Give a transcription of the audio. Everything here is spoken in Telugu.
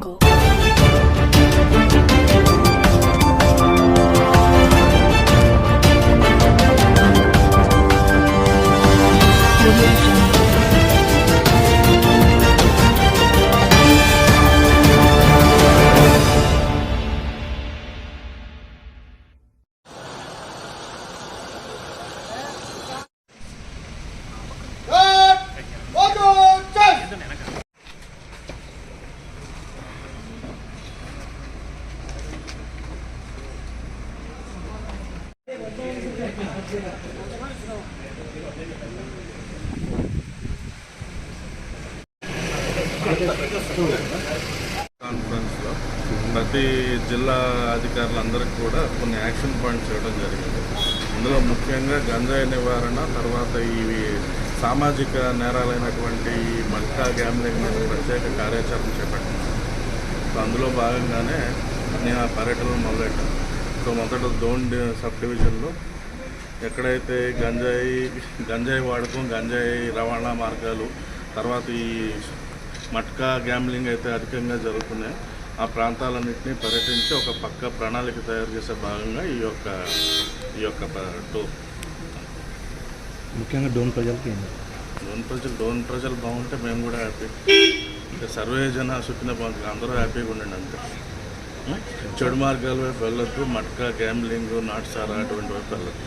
Jungle. కాన్ఫరెన్స్లో ప్రతి జిల్లా అధికారులందరికీ కూడా కొన్ని యాక్షన్ పాయింట్స్ చేయడం జరిగింది. ఇందులో ముఖ్యంగా గంజాయి నివారణ, తర్వాత ఇవి సామాజిక నేరాలైనటువంటి మట్కా గ్యాంబ్లింగ్ మీద ప్రత్యేక కార్యాచరణ చేపట్టినాను. సో అందులో భాగంగానే నేను ఆ పర్యటనలు మొదలెట్టాను. సో మొదట దోన్ సబ్ డివిజన్లో ఎక్కడైతే గంజాయి వాడకం, గంజాయి రవాణా మార్గాలు, తర్వాత ఈ మట్కా గ్యాంబ్లింగ్ అయితే అధికంగా జరుగుతున్నాయి, ఆ ప్రాంతాలన్నింటినీ పర్యటించి ఒక పక్క ప్రణాళిక తయారు చేసే భాగంగా ఈ యొక్క టూర్. ముఖ్యంగా డోన్ ప్రజలకి డోన్ ప్రజలు బాగుంటే మేము కూడా హ్యాపీ. సర్వే జన సుఖిన బాగుంటుంది, అందరూ హ్యాపీగా ఉండండి అంతే. చెడు మార్గాల వైపు వెళ్ళొద్దు, మట్కా గ్యాంబ్లింగ్, నాటుసారా అటువంటి వైపు వెళ్ళొద్దు.